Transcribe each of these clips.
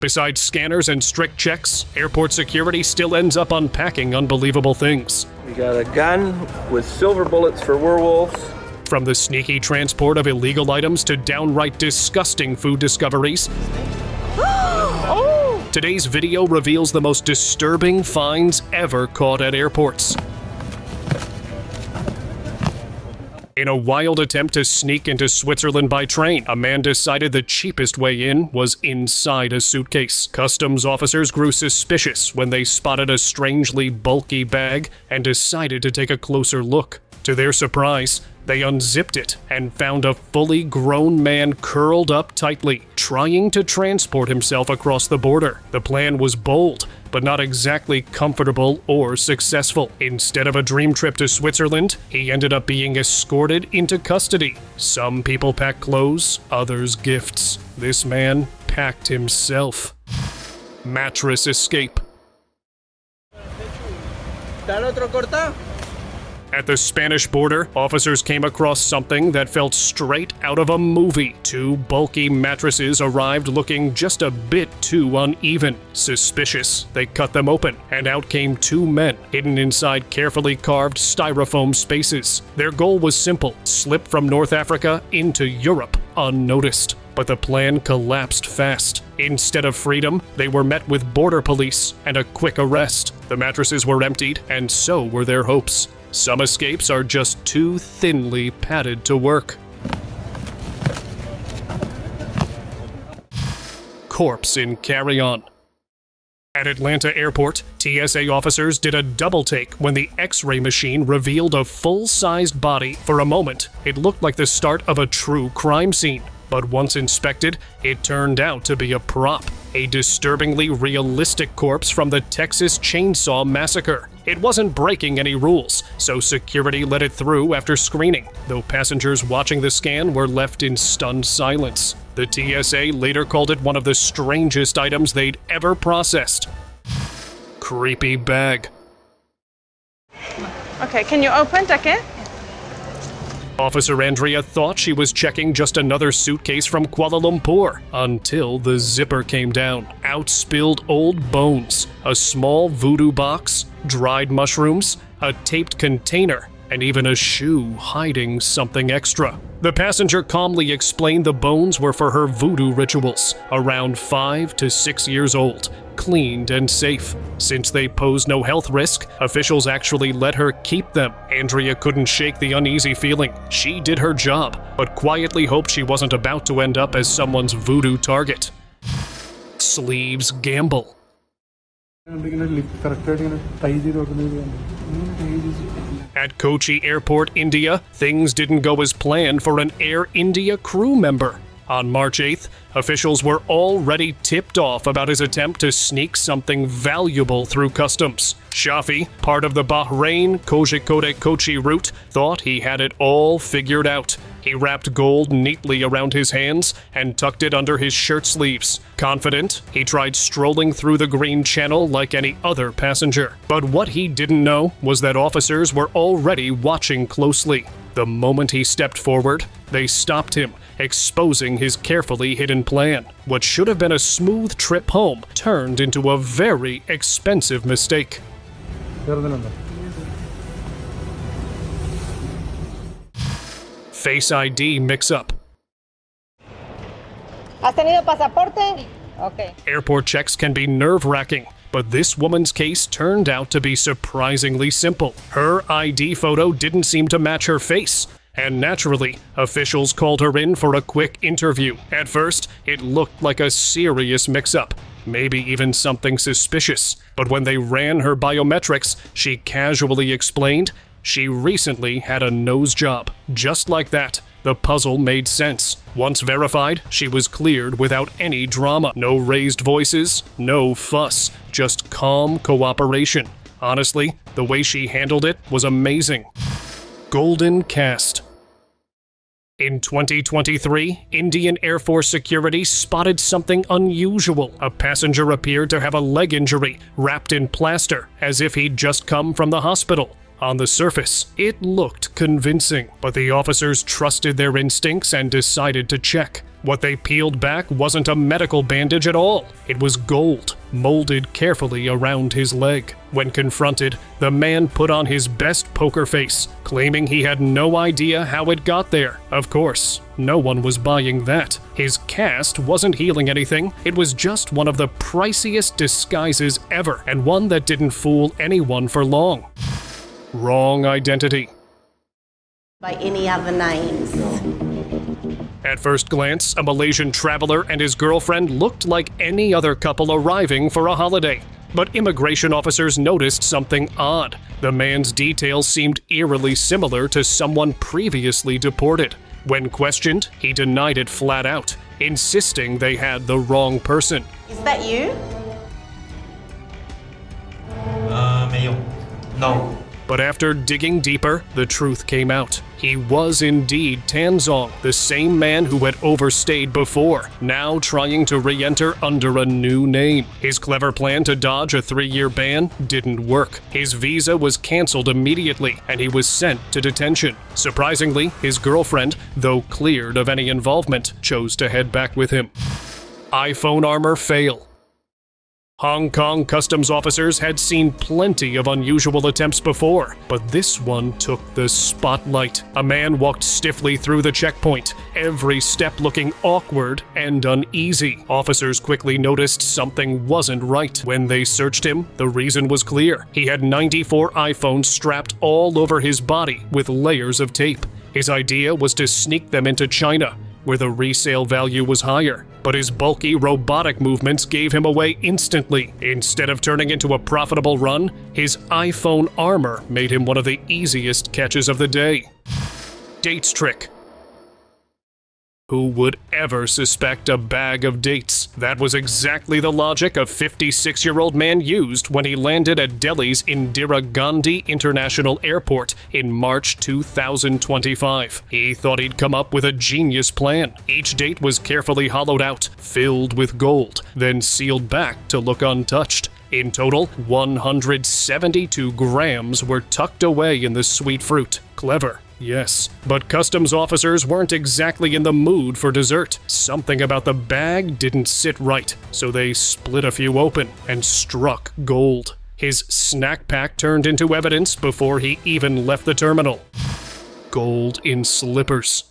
Besides scanners and strict checks, airport security still ends up unpacking unbelievable things. We got a gun with silver bullets for werewolves. From the sneaky transport of illegal items to downright disgusting food discoveries, today's video reveals the most disturbing finds ever caught at airports. In a wild attempt to sneak into Switzerland by train, a man decided the cheapest way in was inside a suitcase. Customs officers grew suspicious when they spotted a strangely bulky bag and decided to take a closer look. To their surprise, they unzipped it and found a fully grown man curled up tightly, trying to transport himself across the border. The plan was bold, but not exactly comfortable or successful. Instead of a dream trip to Switzerland, he ended up being escorted into custody. Some people pack clothes, others gifts. This man packed himself. Mattress escape. At the Spanish border, officers came across something that felt straight out of a movie. Two bulky mattresses arrived looking just a bit too uneven. Suspicious, they cut them open, and out came two men, hidden inside carefully carved styrofoam spaces. Their goal was simple: slip from North Africa into Europe unnoticed. But the plan collapsed fast. Instead of freedom, they were met with border police and a quick arrest. The mattresses were emptied, and so were their hopes. Some escapes are just too thinly padded to work. Corpse in carry-on. At Atlanta Airport, TSA officers did a double take when the X-ray machine revealed a full-sized body. For a moment, it looked like the start of a true crime scene. But once inspected, it turned out to be a prop. A disturbingly realistic corpse from the Texas Chainsaw Massacre. It wasn't breaking any rules, so security let it through after screening, though passengers watching the scan were left in stunned silence. The TSA later called it one of the strangest items they'd ever processed. Creepy bag. Okay, can you open, Take? Officer Andrea thought she was checking just another suitcase from Kuala Lumpur, until the zipper came down. Out spilled old bones, a small voodoo box, dried mushrooms, a taped container, and even a shoe hiding something extra. The passenger calmly explained the bones were for her voodoo rituals, around 5 to 6 years old, cleaned and safe. Since they pose no health risk, officials actually let her keep them. Andrea couldn't shake the uneasy feeling. She did her job, but quietly hoped she wasn't about to end up as someone's voodoo target. Sleeves gamble. At Kochi Airport, India, things didn't go as planned for an Air India crew member. On March 8th, officials were already tipped off about his attempt to sneak something valuable through customs. Shafi, part of the Bahrain Kozhikode-Kochi route, thought he had it all figured out. He wrapped gold neatly around his hands and tucked it under his shirt sleeves. Confident, he tried strolling through the Green Channel like any other passenger. But what he didn't know was that officers were already watching closely. The moment he stepped forward, they stopped him, exposing his carefully hidden plan. What should have been a smooth trip home turned into a very expensive mistake. Face ID mix-up. ¿Has tenido pasaporte? Okay. Airport checks can be nerve-wracking, but this woman's case turned out to be surprisingly simple. Her ID photo didn't seem to match her face, and naturally, officials called her in for a quick interview. At first, it looked like a serious mix-up, maybe even something suspicious. But when they ran her biometrics, she casually explained she recently had a nose job. Just like that, the puzzle made sense. Once verified, she was cleared without any drama. No raised voices, no fuss, just calm cooperation. Honestly, the way she handled it was amazing. Golden Cast. In 2023, Indian Air Force security spotted something unusual. A passenger appeared to have a leg injury wrapped in plaster, as if he'd just come from the hospital. On the surface, it looked convincing, but the officers trusted their instincts and decided to check. What they peeled back wasn't a medical bandage at all. It was gold, molded carefully around his leg. When confronted, the man put on his best poker face, claiming he had no idea how it got there. Of course, no one was buying that. His cast wasn't healing anything. It was just one of the priciest disguises ever, and one that didn't fool anyone for long. Wrong identity. By any other names? At first glance, a Malaysian traveler and his girlfriend looked like any other couple arriving for a holiday. But immigration officers noticed something odd. The man's details seemed eerily similar to someone previously deported. When questioned, he denied it flat out, insisting they had the wrong person. Is that you? 没有 No. But after digging deeper, the truth came out. He was indeed Tanzong, the same man who had overstayed before, now trying to re-enter under a new name. His clever plan to dodge a 3-year ban didn't work. His visa was cancelled immediately, and he was sent to detention. Surprisingly, his girlfriend, though cleared of any involvement, chose to head back with him. iPhone armor fail. Hong Kong customs officers had seen plenty of unusual attempts before, but this one took the spotlight. A man walked stiffly through the checkpoint, every step looking awkward and uneasy. Officers quickly noticed something wasn't right. When they searched him, the reason was clear. He had 94 iPhones strapped all over his body with layers of tape. His idea was to sneak them into China, where the resale value was higher. But his bulky robotic movements gave him away instantly. Instead of turning into a profitable run, his iPhone armor made him one of the easiest catches of the day. Dates trick. Who would ever suspect a bag of dates? That was exactly the logic a 56-year-old man used when he landed at Delhi's Indira Gandhi International Airport in March 2025. He thought he'd come up with a genius plan. Each date was carefully hollowed out, filled with gold, then sealed back to look untouched. In total, 172 grams were tucked away in the sweet fruit. Clever. Yes, but customs officers weren't exactly in the mood for dessert. Something about the bag didn't sit right, so they split a few open and struck gold. His snack pack turned into evidence before he even left the terminal. Gold in slippers.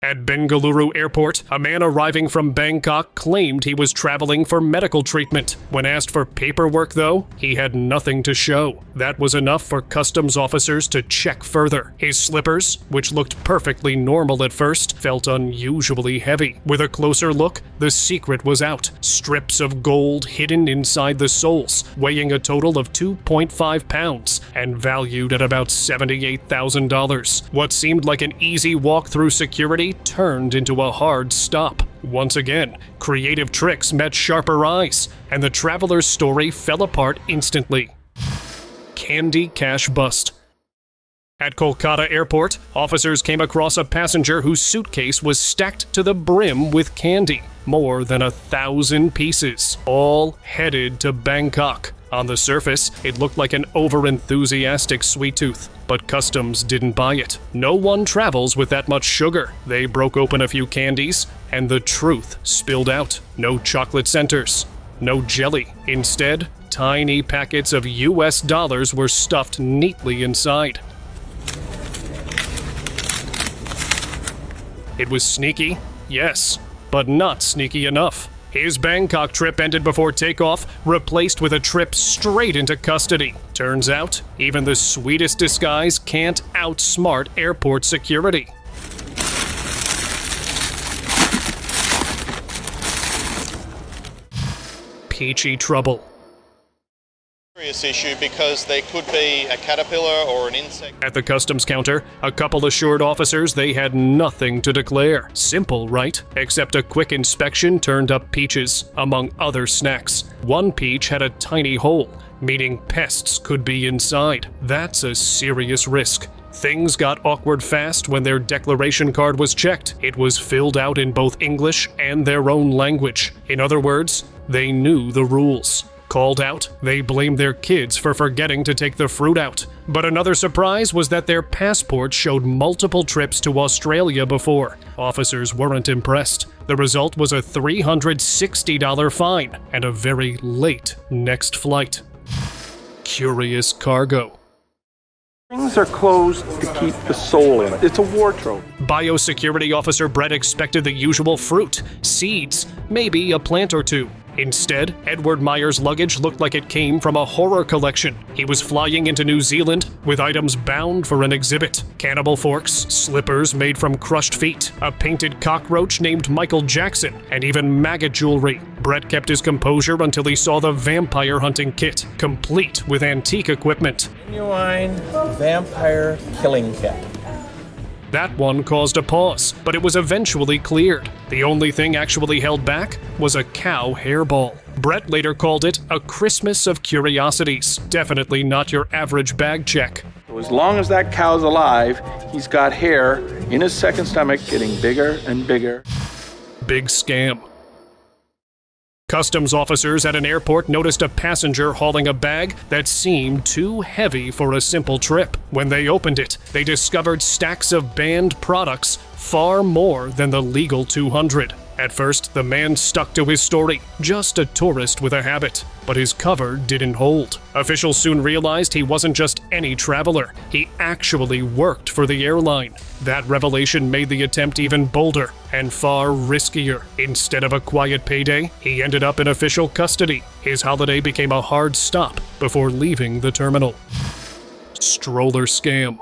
At Bengaluru Airport, a man arriving from Bangkok claimed he was traveling for medical treatment. When asked for paperwork, though, he had nothing to show. That was enough for customs officers to check further. His slippers, which looked perfectly normal at first, felt unusually heavy. With a closer look, the secret was out. Strips of gold hidden inside the soles, weighing a total of 2.5 pounds and valued at about $78,000. What seemed like an easy walk through security turned into a hard stop. Once again, creative tricks met sharper eyes, and the traveler's story fell apart instantly. Candy cash bust. At Kolkata Airport, officers came across a passenger whose suitcase was stacked to the brim with candy. More than 1,000 pieces, all headed to Bangkok. On the surface, it looked like an over-enthusiastic sweet tooth, but customs didn't buy it. No one travels with that much sugar. They broke open a few candies, and the truth spilled out. No chocolate centers, no jelly. Instead, tiny packets of US dollars were stuffed neatly inside. It was sneaky, yes, but not sneaky enough. His Bangkok trip ended before takeoff, replaced with a trip straight into custody. Turns out, even the sweetest disguise can't outsmart airport security. Peachy trouble. Serious issue because they could be a caterpillar or an insect. At the customs counter, a couple assured officers they had nothing to declare. Simple, right? Except a quick inspection turned up peaches, among other snacks. One peach had a tiny hole, meaning pests could be inside. That's a serious risk. Things got awkward fast when their declaration card was checked. It was filled out in both English and their own language. In other words, they knew the rules. Called out, they blamed their kids for forgetting to take the fruit out. But another surprise was that their passports showed multiple trips to Australia before. Officers weren't impressed. The result was a $360 fine and a very late next flight. Curious cargo. Things are closed to keep the soul in it. It's a wardrobe. Biosecurity Officer Brett expected the usual fruit, seeds, maybe a plant or two. Instead, Edward Meyer's luggage looked like it came from a horror collection. He was flying into New Zealand with items bound for an exhibit. Cannibal forks, slippers made from crushed feet, a painted cockroach named Michael Jackson, and even maggot jewelry. Brett kept his composure until he saw the vampire hunting kit, complete with antique equipment. Genuine vampire killing kit. That one caused a pause, but it was eventually cleared. The only thing actually held back was a cow hairball. Brett later called it a Christmas of curiosities. Definitely not your average bag check. As long as that cow's alive, he's got hair in his second stomach getting bigger and bigger. Big scam. Customs officers at an airport noticed a passenger hauling a bag that seemed too heavy for a simple trip. When they opened it, they discovered stacks of banned products, far more than the legal 200. At first, the man stuck to his story, just a tourist with a habit. But his cover didn't hold. Officials soon realized he wasn't just any traveler. He actually worked for the airline. That revelation made the attempt even bolder and far riskier. Instead of a quiet payday, he ended up in official custody. His holiday became a hard stop before leaving the terminal. Stroller scam.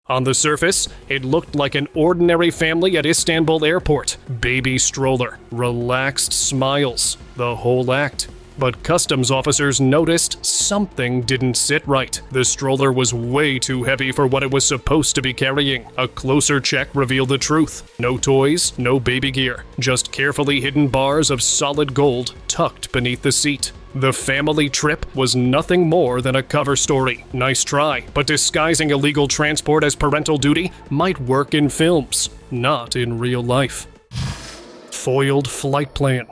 On the surface, it looked like an ordinary family at Istanbul airport. Baby stroller, relaxed smiles, the whole act. But customs officers noticed something didn't sit right. The stroller was way too heavy for what it was supposed to be carrying. A closer check revealed the truth. No toys, no baby gear, just carefully hidden bars of solid gold tucked beneath the seat. The family trip was nothing more than a cover story. Nice try, but disguising illegal transport as parental duty might work in films, not in real life. Foiled flight plan.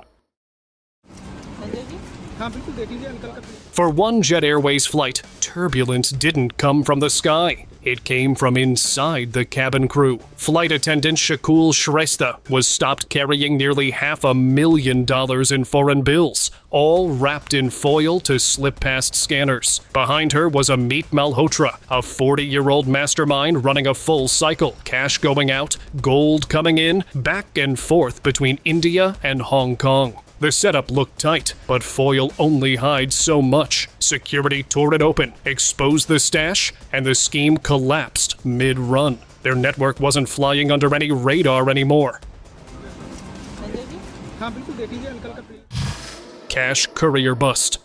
For one Jet Airways flight, turbulence didn't come from the sky. It came from inside the cabin crew. Flight attendant Shakul Shrestha was stopped carrying nearly $500,000 in foreign bills, all wrapped in foil to slip past scanners. Behind her was Amit Malhotra, a 40-year-old mastermind running a full cycle. Cash going out, gold coming in, back and forth between India and Hong Kong. The setup looked tight, but foil only hides so much. Security tore it open, exposed the stash, and the scheme collapsed mid-run. Their network wasn't flying under any radar anymore. Cash courier bust.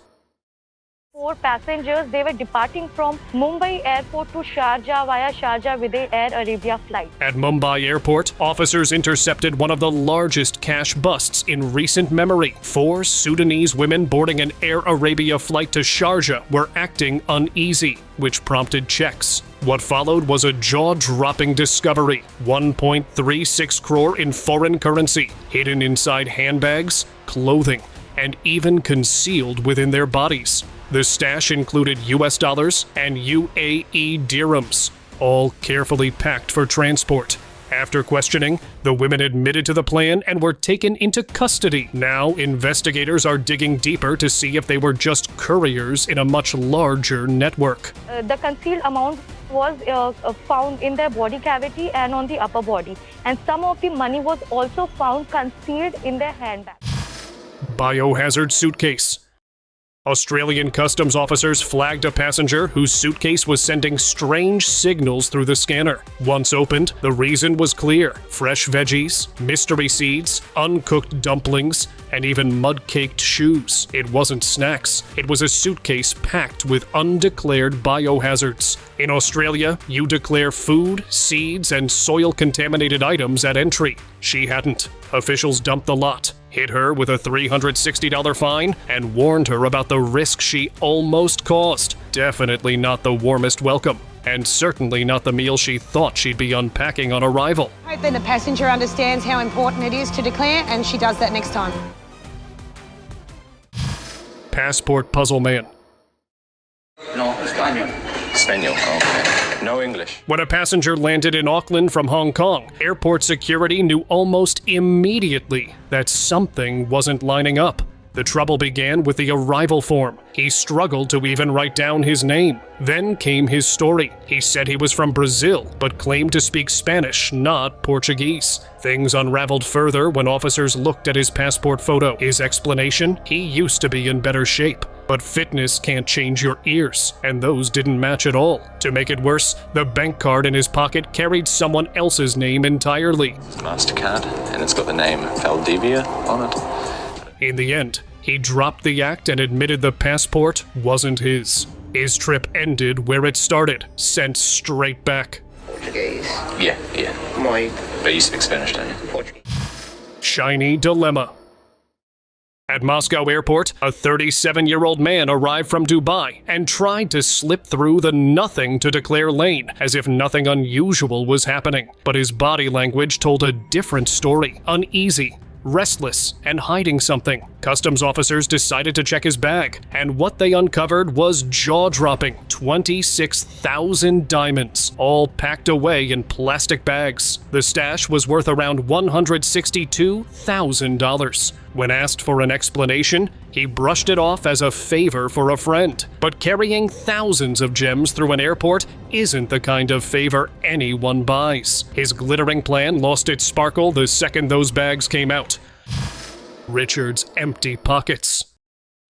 4 passengers, they were departing from Mumbai airport to Sharjah via Sharjah with a Air Arabia flight. At Mumbai airport, officers intercepted one of the largest cash busts in recent memory. 4 Sudanese women boarding an Air Arabia flight to Sharjah were acting uneasy, which prompted checks. What followed was a jaw-dropping discovery. 1.36 crore in foreign currency, hidden inside handbags, clothing, and even concealed within their bodies. The stash included US dollars and UAE dirhams, all carefully packed for transport. After questioning, the women admitted to the plan and were taken into custody. Now, investigators are digging deeper to see if they were just couriers in a much larger network. The concealed amount was found in their body cavity and on the upper body. And some of the money was also found concealed in their handbag. Biohazard suitcase. Australian customs officers flagged a passenger whose suitcase was sending strange signals through the scanner. Once opened, the reason was clear: fresh veggies, mystery seeds, uncooked dumplings, and even mud-caked shoes. It wasn't snacks. It was a suitcase packed with undeclared biohazards. In Australia, you declare food, seeds, and soil-contaminated items at entry. She hadn't. Officials dumped the lot, hit her with a $360 fine, and warned her about the risk she almost caused. Definitely not the warmest welcome, and certainly not the meal she thought she'd be unpacking on arrival. I hope that the passenger understands how important it is to declare, and she does that next time. passport puzzle man. No, Spaniel, okay. No English. When a passenger landed in Auckland from Hong Kong, airport security knew almost immediately that something wasn't lining up. The trouble began with the arrival form. He struggled to even write down his name. Then came his story. He said he was from Brazil, but claimed to speak Spanish, not Portuguese. Things unraveled further when officers looked at his passport photo. His explanation? He used to be in better shape. But fitness can't change your ears, and those didn't match at all. To make it worse, the bank card in his pocket carried someone else's name entirely. It's a MasterCard, and it's got the name Valdivia on it. In the end, he dropped the act and admitted the passport wasn't his. His trip ended where it started, sent straight back. Portuguese. Yeah. Muy. But you speak Spanish, don't you? Portuguese. Shiny dilemma. At Moscow Airport, a 37-year-old man arrived from Dubai and tried to slip through the nothing to declare lane, as if nothing unusual was happening. But his body language told a different story, uneasy, restless, and hiding something. Customs officers decided to check his bag, and what they uncovered was jaw-dropping. 26,000 diamonds, all packed away in plastic bags. The stash was worth around $162,000. When asked for an explanation, he brushed it off as a favor for a friend. But carrying thousands of gems through an airport isn't the kind of favor anyone buys. His glittering plan lost its sparkle the second those bags came out. Richard's empty pockets.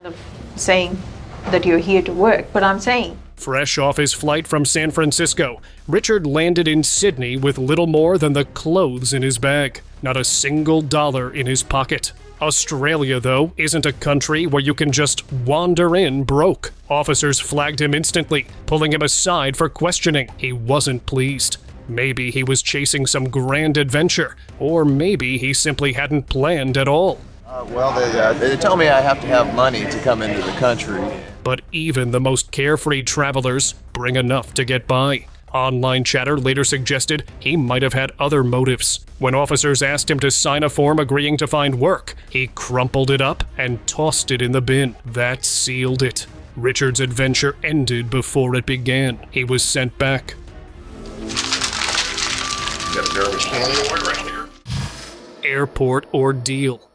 I'm saying that you're here to work, but I'm saying. Fresh off his flight from San Francisco, Richard landed in Sydney with little more than the clothes in his bag. Not a single dollar in his pocket. Australia, though, isn't a country where you can just wander in broke. Officers flagged him instantly, pulling him aside for questioning. He wasn't pleased. Maybe he was chasing some grand adventure, or maybe he simply hadn't planned at all. They tell me I have to have money to come into the country. But even the most carefree travelers bring enough to get by. Online chatter later suggested he might have had other motives. When officers asked him to sign a form agreeing to find work, he crumpled it up and tossed it in the bin. That sealed it. Richard's adventure ended before it began. He was sent back. Got a garbage can anywhere around here? Airport ordeal.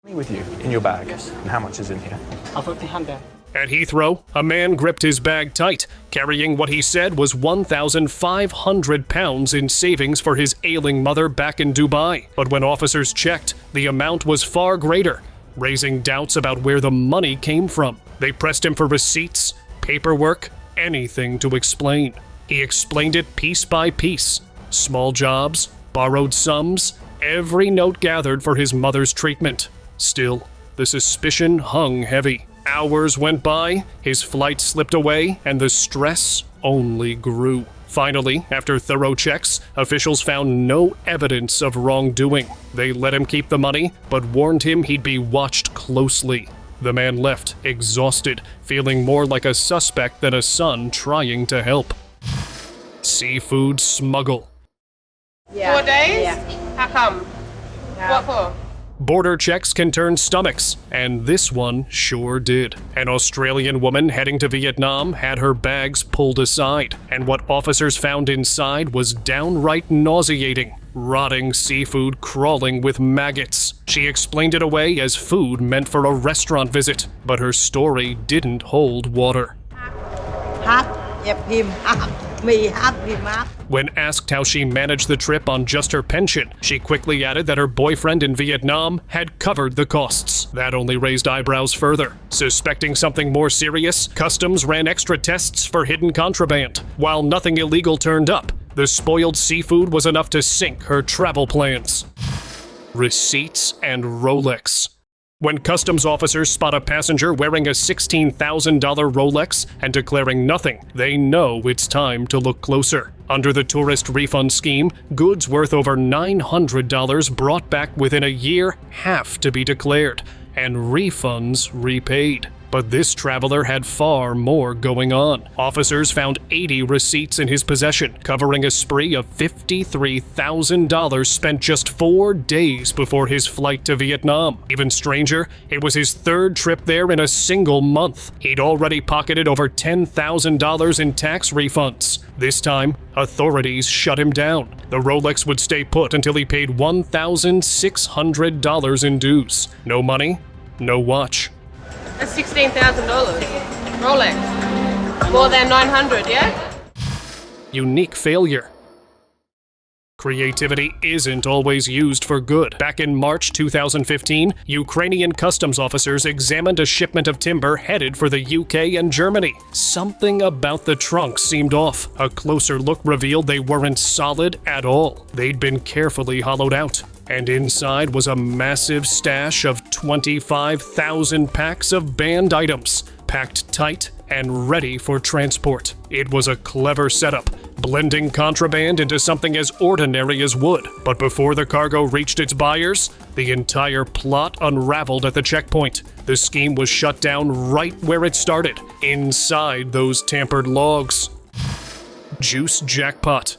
With you in your bag, and how much is in here? 1,500. At Heathrow, a man gripped his bag tight, carrying what he said was £1,500 in savings for his ailing mother back in Dubai. But when officers checked, the amount was far greater, raising doubts about where the money came from. They pressed him for receipts, paperwork, anything to explain. He explained it piece by piece. Small jobs, borrowed sums, every note gathered for his mother's treatment. Still, the suspicion hung heavy. Hours went by, his flight slipped away, and the stress only grew. Finally, after thorough checks, officials found no evidence of wrongdoing. They let him keep the money, but warned him he'd be watched closely. The man left, exhausted, feeling more like a suspect than a son trying to help. Seafood smuggle. 4 days? Yeah. How come? What for? Border checks can turn stomachs, and this one sure did. An Australian woman heading to Vietnam had her bags pulled aside, and what officers found inside was downright nauseating. Rotting seafood crawling with maggots. She explained it away as food meant for a restaurant visit, but her story didn't hold water. When asked how she managed the trip on just her pension, she quickly added that her boyfriend in Vietnam had covered the costs. That only raised eyebrows further. Suspecting something more serious, Customs ran extra tests for hidden contraband. While nothing illegal turned up, the spoiled seafood was enough to sink her travel plans. Receipts and Rolex. When customs officers spot a passenger wearing a $16,000 Rolex and declaring nothing, they know it's time to look closer. Under the tourist refund scheme, goods worth over $900 brought back within a year have to be declared, and refunds repaid. But this traveler had far more going on. Officers found 80 receipts in his possession, covering a spree of $53,000 spent just 4 days before his flight to Vietnam. Even stranger, it was his 3rd trip there in a single month. He'd already pocketed over $10,000 in tax refunds. This time, authorities shut him down. The Rolex would stay put until he paid $1,600 in dues. No money, no watch. That's $16,000. Rolex. More than 900, yeah? Unique failure. Creativity isn't always used for good. Back in March 2015, Ukrainian customs officers examined a shipment of timber headed for the UK and Germany. Something about the trunk seemed off. A closer look revealed they weren't solid at all. They'd been carefully hollowed out. And inside was a massive stash of 25,000 packs of banned items, packed tight and ready for transport. It was a clever setup, blending contraband into something as ordinary as wood. But before the cargo reached its buyers, the entire plot unraveled at the checkpoint. The scheme was shut down right where it started, inside those tampered logs. Juice jackpot.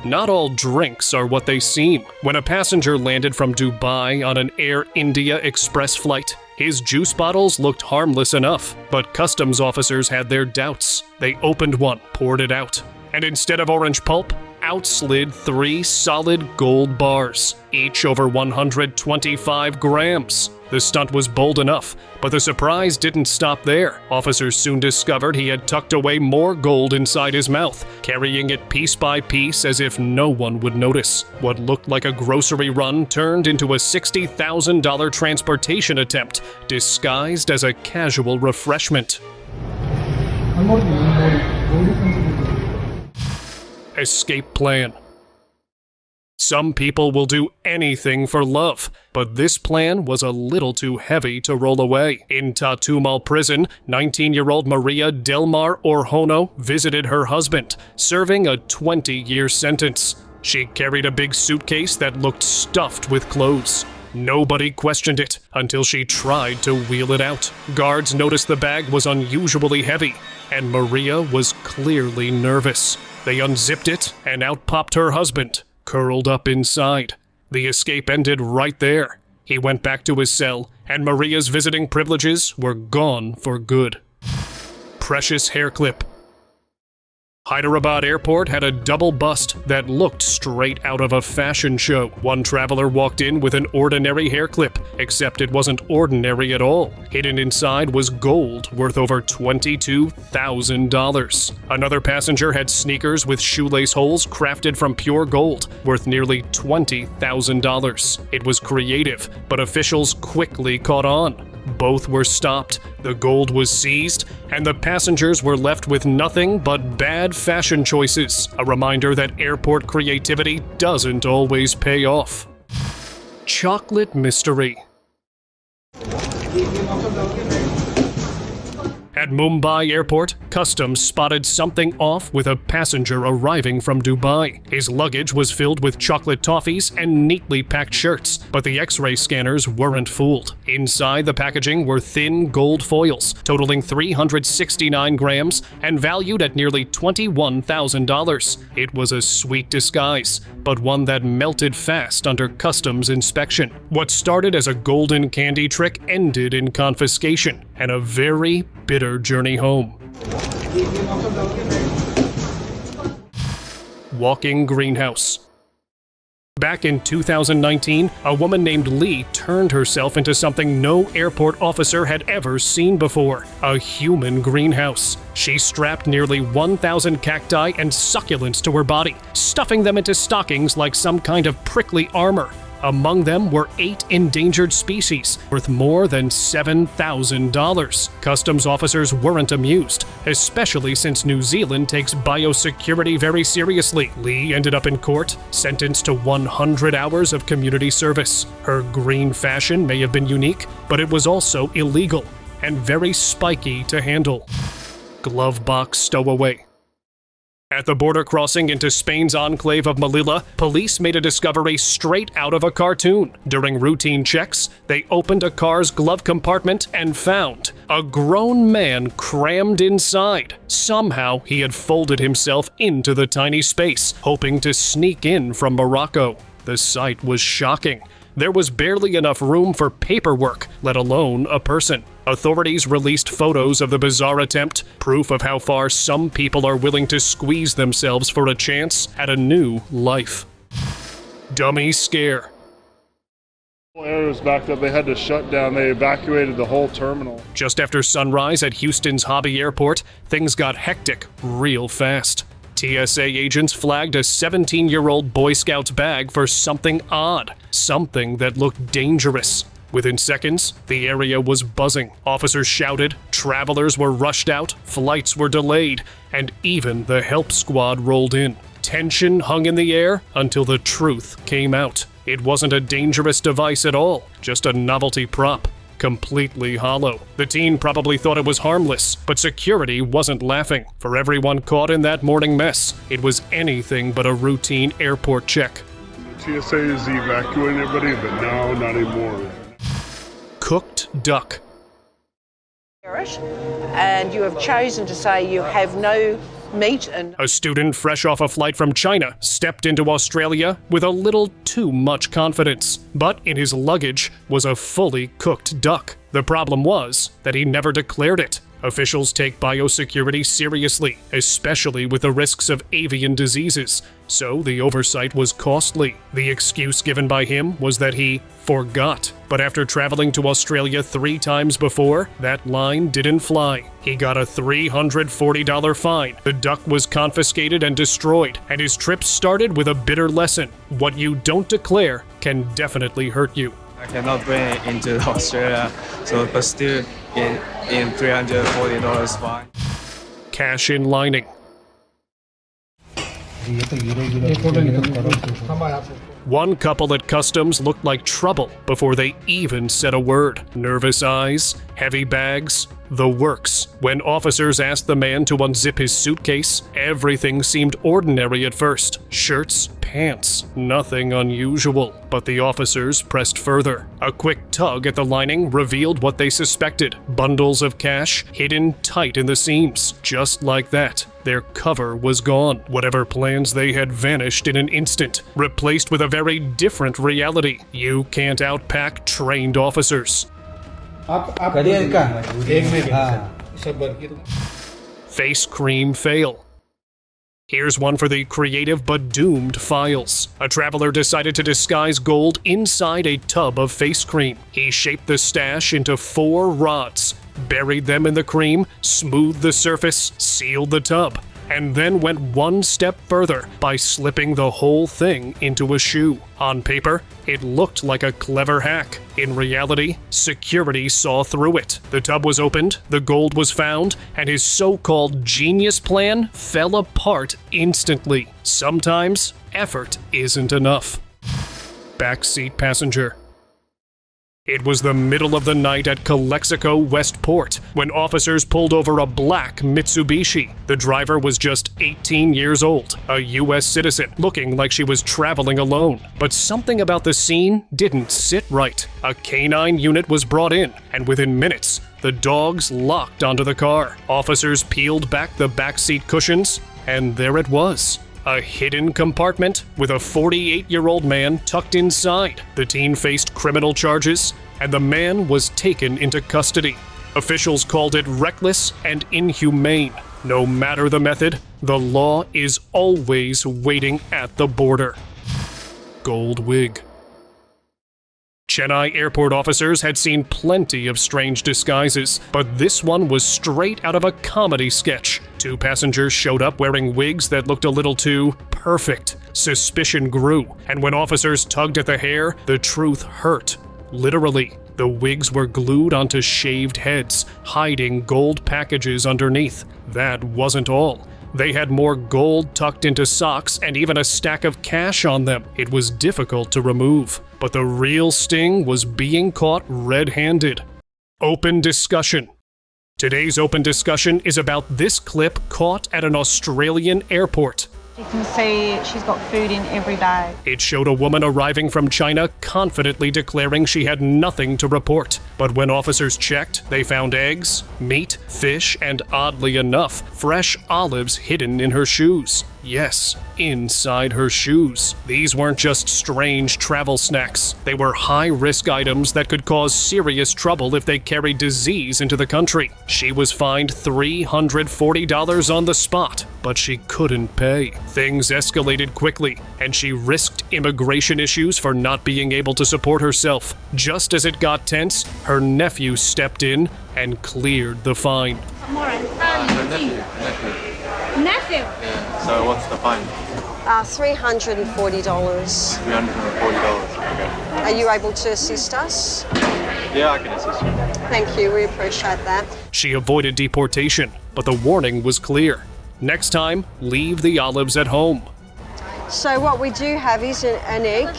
Not all drinks are what they seem. When a passenger landed from Dubai on an Air India Express flight, his juice bottles looked harmless enough, but customs officers had their doubts. They opened one, poured it out, and instead of orange pulp, out slid 3 solid gold bars, each over 125 grams. The stunt was bold enough, but the surprise didn't stop there. Officers soon discovered he had tucked away more gold inside his mouth, carrying it piece by piece as if no one would notice. What looked like a grocery run turned into a $60,000 transportation attempt, disguised as a casual refreshment. Escape plan. Some people will do anything for love, but this plan was a little too heavy to roll away. In Tatumal prison, 19-year-old Maria Delmar Orhono visited her husband, serving a 20-year sentence. She carried a big suitcase that looked stuffed with clothes. Nobody questioned it until she tried to wheel it out. Guards noticed the bag was unusually heavy, and Maria was clearly nervous. They unzipped it, and out popped her husband, curled up inside. The escape ended right there. He went back to his cell, and Maria's visiting privileges were gone for good. Precious hair clip. Hyderabad Airport had a double bust that looked straight out of a fashion show. One traveler walked in with an ordinary hair clip, except it wasn't ordinary at all. Hidden inside was gold worth over $22,000. Another passenger had sneakers with shoelace holes crafted from pure gold, worth nearly $20,000. It was creative, but officials quickly caught on. Both were stopped, the gold was seized, and the passengers were left with nothing but bad fashion choices. A reminder that airport creativity doesn't always pay off. Chocolate mystery. At Mumbai Airport, customs spotted something off with a passenger arriving from Dubai. His luggage was filled with chocolate toffees and neatly packed shirts, but the X-ray scanners weren't fooled. Inside the packaging were thin gold foils, totaling 369 grams and valued at nearly $21,000. It was a sweet disguise, but one that melted fast under customs inspection. What started as a golden candy trick ended in confiscation and a very bitter journey home. Walking greenhouse. Back in 2019, a woman named Lee turned herself into something no airport officer had ever seen before: a human greenhouse. She strapped nearly 1,000 cacti and succulents to her body, stuffing them into stockings like some kind of prickly armor. Among them were 8 endangered species, worth more than $7,000. Customs officers weren't amused, especially since New Zealand takes biosecurity very seriously. Lee ended up in court, sentenced to 100 hours of community service. Her green fashion may have been unique, but it was also illegal and very spiky to handle. Glove box stowaway. At the border crossing into Spain's enclave of Melilla, police made a discovery straight out of a cartoon. During routine checks, they opened a car's glove compartment and found a grown man crammed inside. Somehow, he had folded himself into the tiny space, hoping to sneak in from Morocco. The sight was shocking. There was barely enough room for paperwork, let alone a person. Authorities released photos of the bizarre attempt, proof of how far some people are willing to squeeze themselves for a chance at a new life. Dummy scare. The whole area was backed up. They had to shut down. They evacuated the whole terminal. Just after sunrise at Houston's Hobby Airport, things got hectic real fast. TSA agents flagged a 17-year-old Boy Scout's bag for something odd, something that looked dangerous. Within seconds, the area was buzzing. Officers shouted, travelers were rushed out, flights were delayed, and even the help squad rolled in. Tension hung in the air until the truth came out. It wasn't a dangerous device at all, just a novelty prop. Completely hollow. The teen probably thought it was harmless, but security wasn't laughing. For everyone caught in that morning mess, it was anything but a routine airport check. The TSA is evacuating everybody, but now not anymore. Cooked duck. And you have chosen to say you have no meat and... A student fresh off a flight from China stepped into Australia with a little too much confidence. But in his luggage was a fully cooked duck. The problem was that he never declared it. Officials take biosecurity seriously, especially with the risks of avian diseases, so the oversight was costly. The excuse given by him was that he forgot. But after traveling to Australia 3 times before, that line didn't fly. He got a $340 fine. The duck was confiscated and destroyed, and his trip started with a bitter lesson. What you don't declare can definitely hurt you. I cannot bring it into Australia, but still in $340 fine. Cash in lining. One couple at customs looked like trouble before they even said a word. Nervous eyes, heavy bags, the works. When officers asked the man to unzip his suitcase, everything seemed ordinary at first. Shirts, pants, nothing unusual. But the officers pressed further. A quick tug at the lining revealed what they suspected. Bundles of cash hidden tight in the seams. Just like that, their cover was gone. Whatever plans they had vanished in an instant, replaced with a very different reality. You can't outpack trained officers. Face cream fail. Here's one for the creative but doomed files. A traveler decided to disguise gold inside a tub of face cream. He shaped the stash into 4 rods, buried them in the cream, smoothed the surface, sealed the tub, and then went one step further by slipping the whole thing into a shoe. On paper, it looked like a clever hack. In reality, security saw through it. The tub was opened, the gold was found, and his so-called genius plan fell apart instantly. Sometimes, effort isn't enough. Backseat passenger. It was the middle of the night at Calexico Westport when officers pulled over a black Mitsubishi. The driver was just 18 years old, a U.S. citizen, looking like she was traveling alone. But something about the scene didn't sit right. A canine unit was brought in, and within minutes, the dogs locked onto the car. Officers peeled back the backseat cushions, and there it was. A hidden compartment with a 48-year-old man tucked inside. The teen faced criminal charges, and the man was taken into custody. Officials called it reckless and inhumane. No matter the method, the law is always waiting at the border. Gold wig. Chennai airport officers had seen plenty of strange disguises, but this one was straight out of a comedy sketch. 2 passengers showed up wearing wigs that looked a little too perfect. Suspicion grew, and when officers tugged at the hair, the truth hurt. Literally, the wigs were glued onto shaved heads, hiding gold packages underneath. That wasn't all. They had more gold tucked into socks and even a stack of cash on them. It was difficult to remove. But the real sting was being caught red-handed. Open discussion. Today's open discussion is about this clip caught at an Australian airport. You can see she's got food in every bag. It showed a woman arriving from China confidently declaring she had nothing to report. But when officers checked, they found eggs, meat, fish, and oddly enough, fresh olives hidden in her shoes. Yes, inside her shoes. These weren't just strange travel snacks. They were high-risk items that could cause serious trouble if they carried disease into the country. She was fined $340 on the spot, but she couldn't pay. Things escalated quickly, and she risked immigration issues for not being able to support herself. Just as it got tense, her nephew stepped in and cleared the fine. Nephew. Yeah. So what's the fine? $340. $340. Okay. Are you able to assist us? Yeah, I can assist you. Thank you, we appreciate that. She avoided deportation, but the warning was clear. Next time, leave the olives at home. So what we do have is an egg.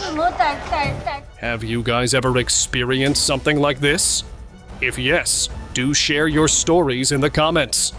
Have you guys ever experienced something like this? If yes, do share your stories in the comments.